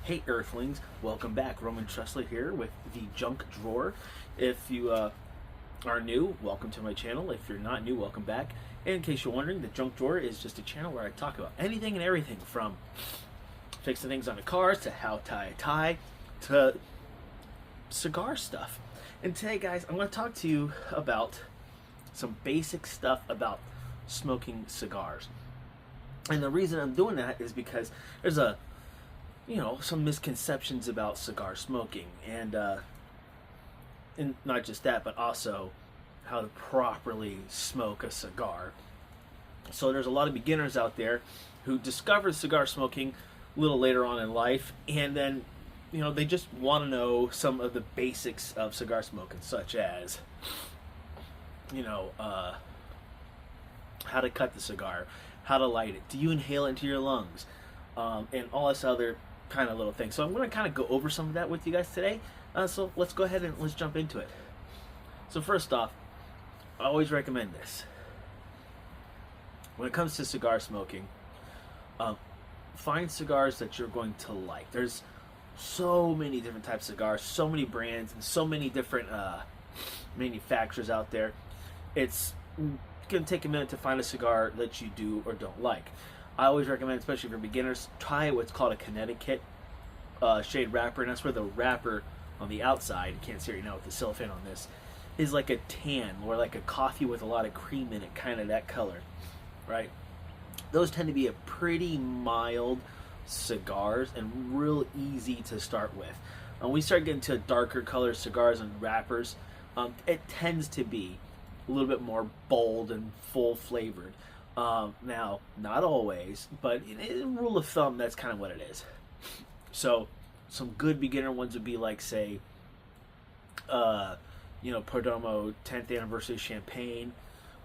Hey Earthlings, welcome back. Roman Tressler here with the Junk Drawer. If you are new, welcome to my channel. If you're not new, welcome back. And in case you're wondering, the Junk Drawer is just a channel where I talk about anything and everything from fixing things on the cars to how tie a tie to cigar stuff. And today, guys, I'm going to talk to you about some basic stuff about smoking cigars. And the reason I'm doing that is because there's some misconceptions about cigar smoking, and not just that, but also how to properly smoke a cigar. So there's a lot of beginners out there who discover cigar smoking a little later on in life, and then they just want to know some of the basics of cigar smoking, such as how to cut the cigar, how to light it, do you inhale into your lungs, and all this other kind of little thing. So I'm going to kind of go over some of that with you guys today. So let's go ahead and let's jump into it. So first off, I always recommend this. When it comes to cigar smoking, find cigars that you're going to like. There's so many different types of cigars, so many brands, and so many different manufacturers out there. It's going to take a minute to find a cigar that you do or don't like. I always recommend, especially for beginners, try what's called a Connecticut shade wrapper, and that's where the wrapper on the outside, you can't see right now with the cellophane on this, is like a tan or like a coffee with a lot of cream in it, kind of that color, right? Those tend to be a pretty mild cigars and real easy to start with. When we start getting to darker color cigars and wrappers, it tends to be a little bit more bold and full flavored. Now, not always, but in rule of thumb, that's kind of what it is. So, some good beginner ones would be like, say, Perdomo 10th Anniversary Champagne,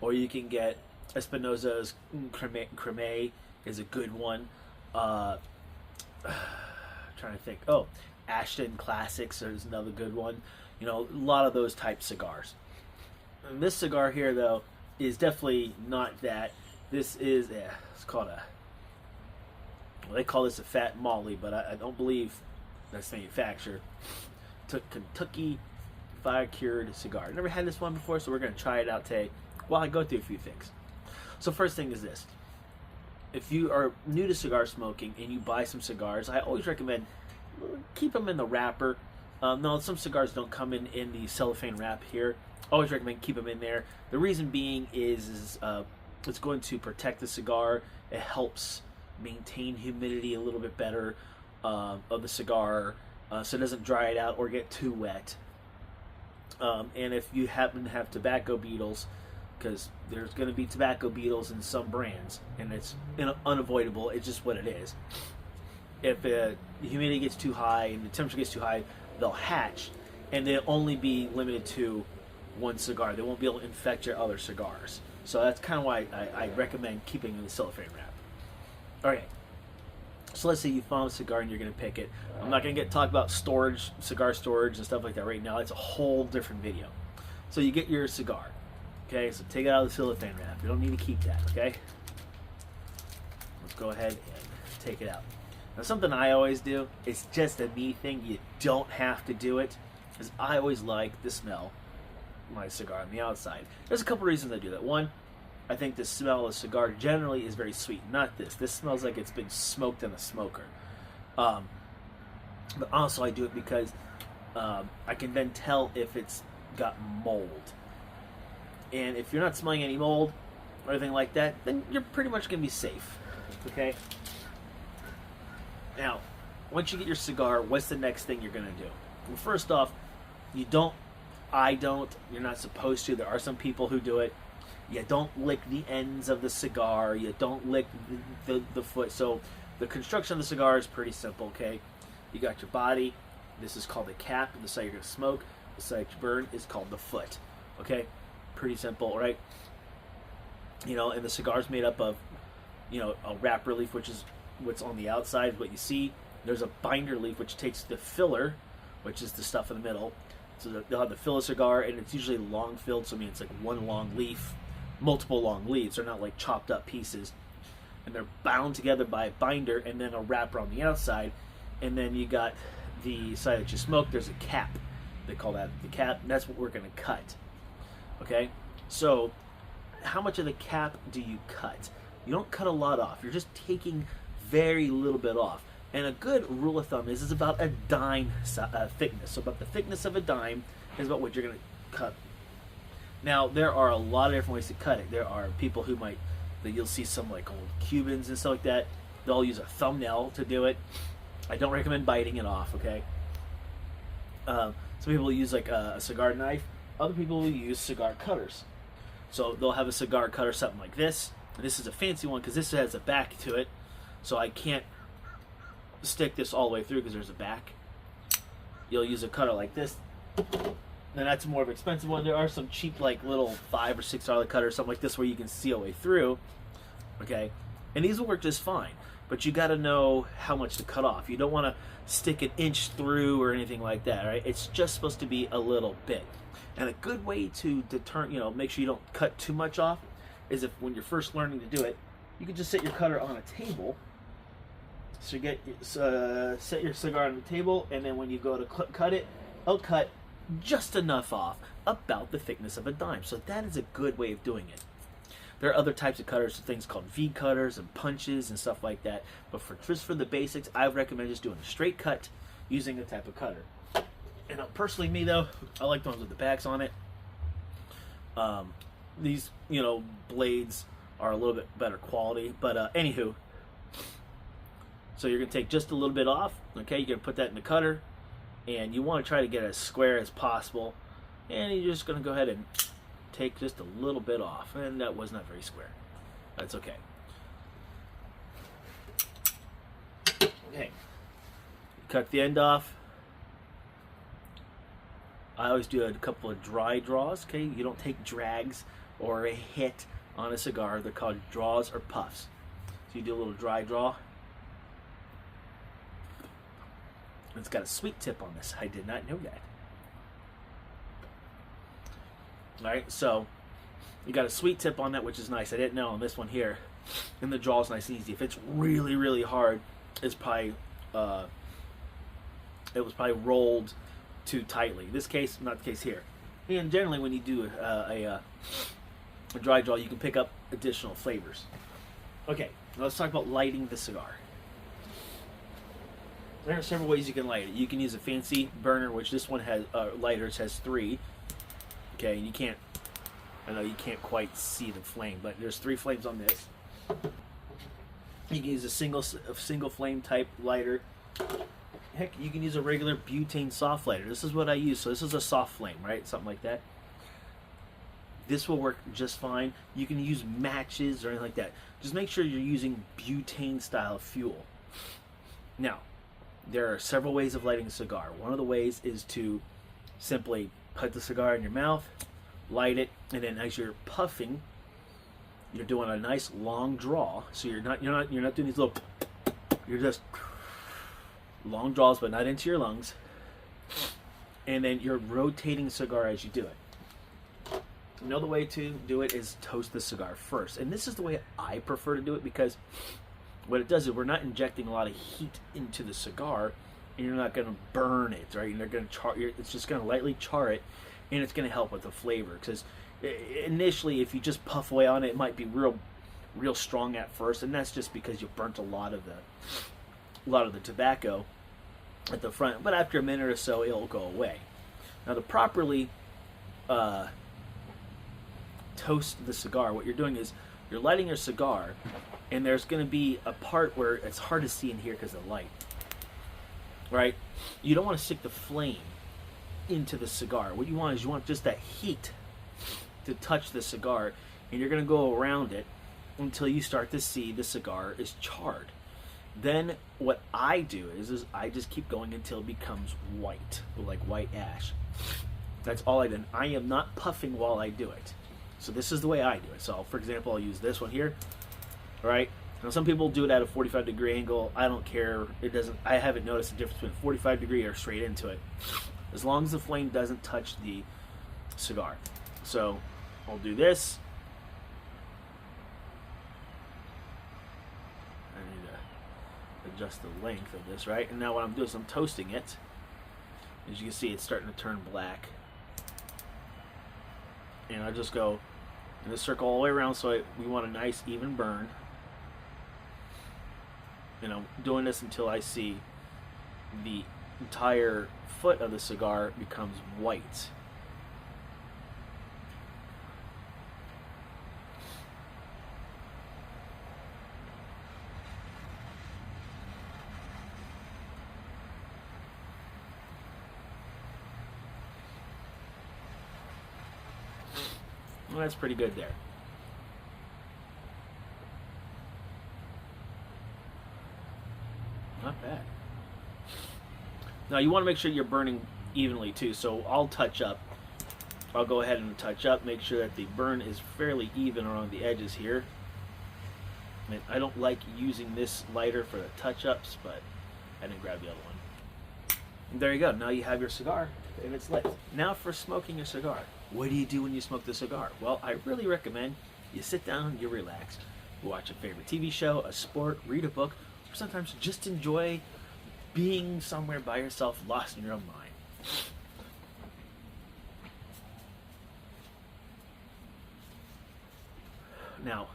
or you can get Espinosa's Creme is a good one. Trying to think. Oh, Ashton Classics is another good one. A lot of those type cigars. And this cigar here, though, is definitely not that. This is, it's called they call this a Fat Molly, but I don't believe that's manufactured. Kentucky Fire Cured Cigar. Never had this one before, so we're going to try it out today while I go through a few things. So first thing is this. If you are new to cigar smoking and you buy some cigars, I always recommend keep them in the wrapper. No, some cigars don't come in the cellophane wrap here. Always recommend keep them in there. The reason being is it's going to protect the cigar. It helps maintain humidity a little bit better of the cigar, so it doesn't dry it out or get too wet. And if you happen to have tobacco beetles, because there's going to be tobacco beetles in some brands, and it's unavoidable, it's just what it is. If the humidity gets too high and the temperature gets too high, they'll hatch, and they'll only be limited to one cigar. They won't be able to infect your other cigars. So that's kind of why I recommend keeping in the cellophane wrap. Okay, so let's say you found a cigar and you're going to pick it. I'm not going to talk about storage, cigar storage and stuff like that right now. It's a whole different video. So you get your cigar. Okay, so take it out of the cellophane wrap. You don't need to keep that, okay? Let's go ahead and take it out. Now, something I always do, it's just a me thing. You don't have to do it, is I always like the smell my cigar on the outside. There's a couple reasons I do that. One, I think the smell of cigar generally is very sweet. Not this. This smells like it's been smoked in a smoker. But also I do it because I can then tell if it's got mold. And if you're not smelling any mold or anything like that, then you're pretty much going to be safe. Okay? Now, once you get your cigar, what's the next thing you're going to do? Well, first off, I don't. You're not supposed to. There are some people who do it. You don't lick the ends of the cigar. You don't lick the foot. So the construction of the cigar is pretty simple, okay? You got your body. This is called the cap. The side you're going to smoke. The side you burn is called the foot. Okay? Pretty simple, right? And the cigar is made up of, a wrapper leaf, which is what's on the outside, what you see. There's a binder leaf, which takes the filler, which is the stuff in the middle. So they'll have the filler cigar, and it's usually long filled, so I mean it's like one long leaf, multiple long leaves. They're not like chopped up pieces. And they're bound together by a binder and then a wrapper on the outside. and then you got the side that you smoke. There's a cap. They call that the cap. That's what we're going to cut. Okay? So, how much of the cap do you cut? You don't cut a lot off. You're just taking very little bit off. And a good rule of thumb is about a dime thickness. So about the thickness of a dime is about what you're going to cut. Now, there are a lot of different ways to cut it. There are people who might, that you'll see some like old Cubans and stuff like that. They'll use a thumbnail to do it. I don't recommend biting it off, okay? Some people will use like a cigar knife. Other people will use cigar cutters. So they'll have a cigar cutter, something like this. And this is a fancy one because this has a back to it. So I can't stick this all the way through because there's a back. You'll use a cutter like this. And that's a more of an expensive one. There are some cheap, like little $5 or $6 cutters, something like this, where you can see all the way through. Okay, and these will work just fine. But you got to know how much to cut off. You don't want to stick an inch through or anything like that. Right? It's just supposed to be a little bit. And a good way to make sure you don't cut too much off, is if when you're first learning to do it, you can just set your cutter on a table. So you get set your cigar on the table, and then when you go to cut it, I'll cut just enough off, about the thickness of a dime. So that is a good way of doing it. There are other types of cutters, things called V cutters and punches and stuff like that. But just for the basics, I would recommend just doing a straight cut using a type of cutter. And personally, me though, I like the ones with the backs on it. These, blades are a little bit better quality. But anywho, so you're gonna take just a little bit off. Okay, you're gonna put that in the cutter. And you want to try to get as square as possible. And you're just going to go ahead and take just a little bit off. And that was not very square. That's okay. Okay. Cut the end off. I always do a couple of dry draws. Okay, you don't take drags or a hit on a cigar. They're called draws or puffs. So you do a little dry draw. It's got a sweet tip on this. I did not know that. Alright, so you got a sweet tip on that, which is nice. I didn't know on this one here. And the draw is nice and easy. If it's really, really hard, it's probably it was probably rolled too tightly. This case, not the case here. And generally, when you do a dry draw, you can pick up additional flavors. Okay, now let's talk about lighting the cigar. There are several ways you can light it. You can use a fancy burner, which this one has lighters has 3. Okay, and I know you can't quite see the flame, but there's 3 flames on this. You can use a single flame type lighter. Heck, you can use a regular butane soft lighter. This is what I use. So this is a soft flame, right? Something like that. This will work just fine. You can use matches or anything like that. Just make sure you're using butane style fuel. Now, there are several ways of lighting a cigar. One of the ways is to simply put the cigar in your mouth, light it, and then as you're puffing, you're doing a nice long draw. So you're not doing these little. You're just long draws, but not into your lungs. And then you're rotating the cigar as you do it. Another way to do it is toast the cigar first, and this is the way I prefer to do it because what it does is we're not injecting a lot of heat into the cigar, and you're not going to burn it, right? You're going to char. It's just going to lightly char it, and it's going to help with the flavor. Because initially, if you just puff away on it, it might be real strong at first, and that's just because you burnt a lot of the tobacco at the front. But after a minute or so, it'll go away. Now, to properly toast the cigar, what you're doing is you're lighting your cigar. And there's going to be a part where it's hard to see in here because of the light. Right? You don't want to stick the flame into the cigar. What you want is you want just that heat to touch the cigar. And you're going to go around it until you start to see the cigar is charred. Then what I do is I just keep going until it becomes white, like white ash. That's all I do. I am not puffing while I do it. So this is the way I do it. So for example, I'll use this one here. Right? Now some people do it at a 45-degree angle. I don't care. It doesn't. I haven't noticed the difference between 45-degree or straight into it, as long as the flame doesn't touch the cigar. So I'll do this. I need to adjust the length of this, right? And now what I'm doing is I'm toasting it. As you can see, it's starting to turn black. And I just go in a circle all the way around, so we want a nice even burn. And I'm doing this until I see the entire foot of the cigar becomes white. Well, that's pretty good there. Not bad. Now you want to make sure you're burning evenly too, so I'll touch up. I'll go ahead and touch up, make sure that the burn is fairly even around the edges here. And I don't like using this lighter for the touch-ups, but I didn't grab the other one. And there you go. Now you have your cigar and it's lit. Now for smoking a cigar. What do you do when you smoke the cigar? Well, I really recommend you sit down, you relax, you watch a favorite TV show, a sport, read a book, or sometimes just enjoy being somewhere by yourself, lost in your own mind. Now,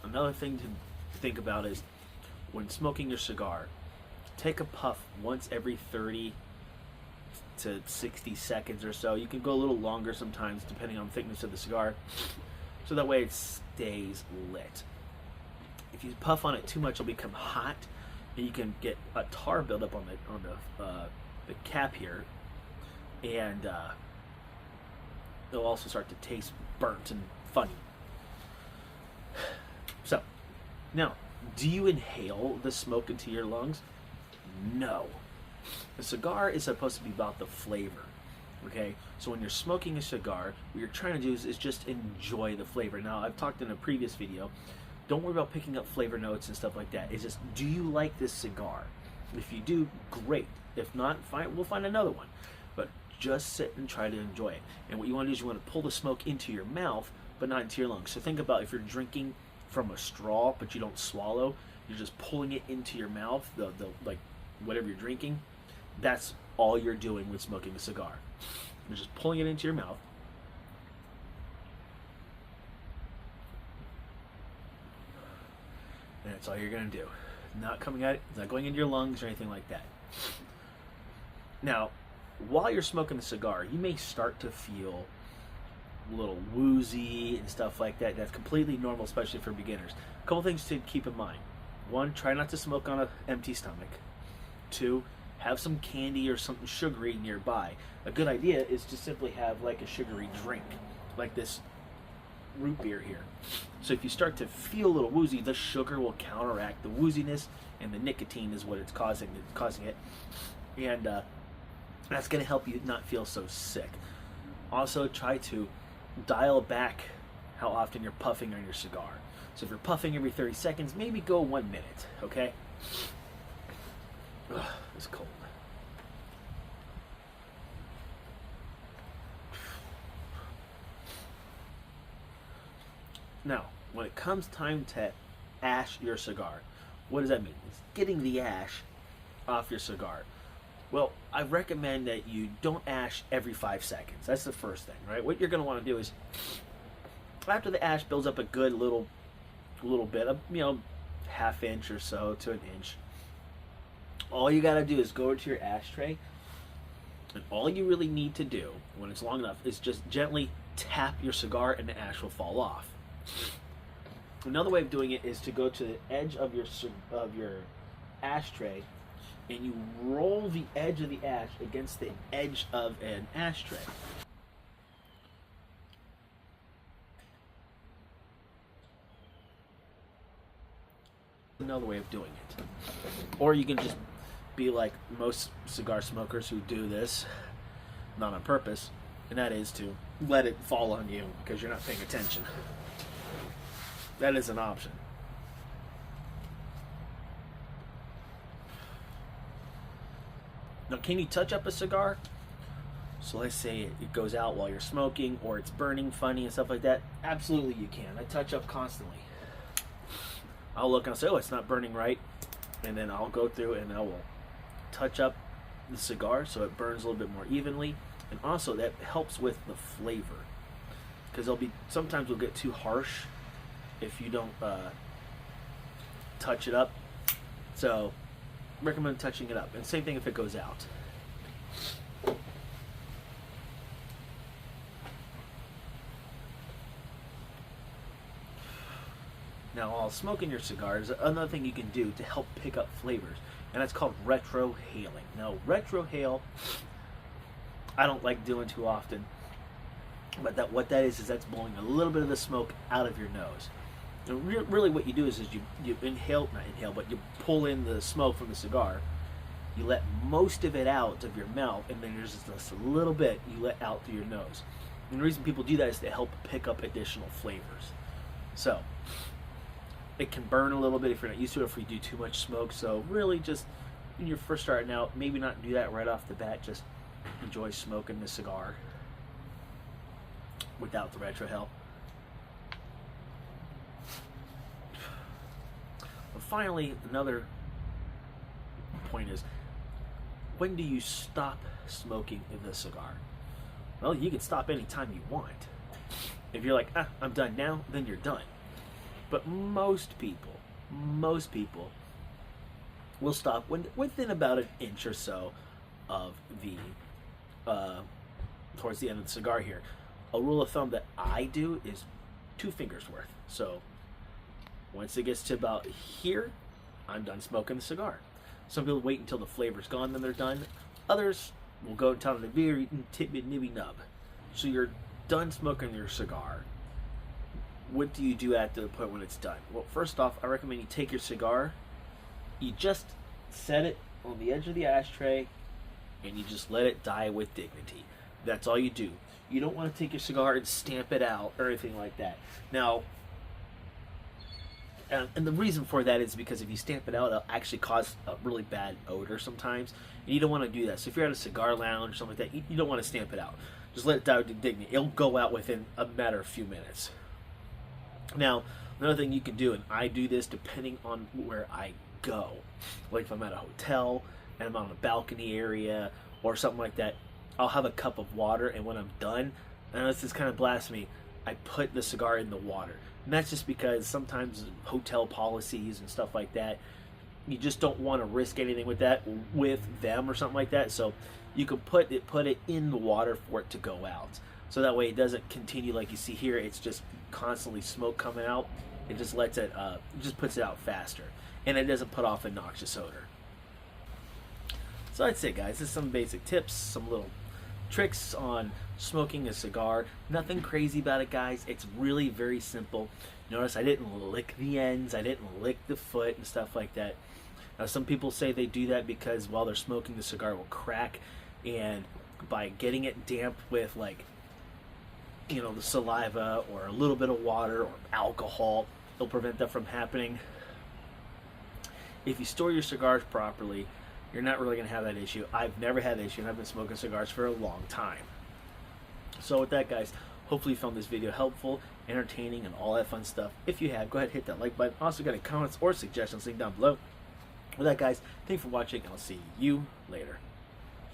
another thing to think about is when smoking your cigar, take a puff once every 30 to 60 seconds or so. You can go a little longer sometimes depending on the thickness of the cigar, so that way it stays lit. If you puff on it too much, it'll become hot, and you can get a tar buildup on the cap here, and it'll also start to taste burnt and funny. So, now, do you inhale the smoke into your lungs? No. A cigar is supposed to be about the flavor, okay? So when you're smoking a cigar, what you're trying to do is just enjoy the flavor. Now, I've talked in a previous video, don't worry about picking up flavor notes and stuff like that. It's just, do you like this cigar? If you do, great. If not, fine, we'll find another one. But just sit and try to enjoy it. And what you want to do is you want to pull the smoke into your mouth, but not into your lungs. So think about if you're drinking from a straw, but you don't swallow, you're just pulling it into your mouth, like whatever you're drinking. That's all you're doing with smoking a cigar. You're just pulling it into your mouth. And that's all you're going to do. Not coming out, it's not going into your lungs or anything like that. Now, while you're smoking the cigar, you may start to feel a little woozy and stuff like that. That's completely normal, especially for beginners. A couple things to keep in mind. One, try not to smoke on an empty stomach. Two, have some candy or something sugary nearby. A good idea is to simply have like a sugary drink, like this root beer here. So if you start to feel a little woozy, the sugar will counteract the wooziness, and the nicotine is what it's causing it. And that's going to help you not feel so sick. Also, try to dial back how often you're puffing on your cigar. So if you're puffing every 30 seconds, maybe go 1 minute, okay? Ugh, it's cold. Now, when it comes time to ash your cigar, what does that mean? It's getting the ash off your cigar. Well, I recommend that you don't ash every 5 seconds. That's the first thing, right? What you're going to want to do is, after the ash builds up a good little bit, half inch or so to an inch, all you got to do is go to your ashtray, and all you really need to do when it's long enough is just gently tap your cigar, and the ash will fall off. Another way of doing it is to go to the edge of your ashtray, and you roll the edge of the ash against the edge of an ashtray. Another way of doing it. Or you can just be like most cigar smokers who do this, not on purpose, and that is to let it fall on you because you're not paying attention. That is an option. Now, can you touch up a cigar? So let's say it goes out while you're smoking, or it's burning funny and stuff like that. Absolutely you can. I touch up constantly. I'll look and I'll say, oh, it's not burning right, and then I'll go through and I will touch up the cigar so it burns a little bit more evenly, and also that helps with the flavor, because sometimes it'll get too harsh if you don't touch it up. So recommend touching it up, and same thing if it goes out. Now, while smoking your cigars, another thing you can do to help pick up flavors, and that's called retrohaling. Now, retrohale, I don't like doing too often, but what that is that's blowing a little bit of the smoke out of your nose. And really what you do is you but you pull in the smoke from the cigar, you let most of it out of your mouth, and then there's just a little bit you let out through your nose. And the reason people do that is to help pick up additional flavors. So, it can burn a little bit if you're not used to it, if you do too much smoke. So really, just when you're first starting out, maybe not do that right off the bat. Just enjoy smoking the cigar without the retrohale. But finally, another point is, when do you stop smoking the cigar? Well, you can stop anytime you want. If you're like, I'm done now, then you're done. But most people will stop within about an inch or so of the towards the end of the cigar here. A rule of thumb that I do is 2 fingers worth. So once it gets to about here, I'm done smoking the cigar. Some people wait until the flavor's gone, then they're done. Others will go down to the very nibby nub. So you're done smoking your cigar. What do you do at the point when it's done? Well, first off, I recommend you take your cigar, you just set it on the edge of the ashtray, and you just let it die with dignity. That's all you do. You don't want to take your cigar and stamp it out or anything like that. Now, and the reason for that is because if you stamp it out, it'll actually cause a really bad odor sometimes, and you don't want to do that. So if you're at a cigar lounge or something like that, you don't want to stamp it out. Just let it die with dignity. It'll go out within a matter of few minutes. Now, another thing you can do, and I do this depending on where I go, like if I'm at a hotel and I'm on a balcony area or something like that, I'll have a cup of water, and when I'm done, and this is kind of blasphemy, I put the cigar in the water. And that's just because sometimes hotel policies and stuff like that, you just don't want to risk anything with that with them or something like that. So you can put it in the water for it to go out. So that way it doesn't continue like you see here. It's just constantly smoke coming out. It just lets it, just puts it out faster, and it doesn't put off a noxious odor. So that's it, guys. This is some basic tips, some little tricks on smoking a cigar. Nothing crazy about it, guys. It's really very simple. Notice I didn't lick the ends. I didn't lick the foot and stuff like that. Now, some people say they do that because while they're smoking, the cigar will crack, and by getting it damp with, like, you know, the saliva or a little bit of water or alcohol, it'll prevent that from happening. If you store your cigars properly, you're not really going to have that issue. I've never had that issue, and I've been smoking cigars for a long time. So with that, guys, hopefully you found this video helpful, entertaining, and all that fun stuff. If you have, go ahead and hit that like button. Also, got any comments or suggestions, link down below. With that, guys, thanks for watching, and I'll see you later.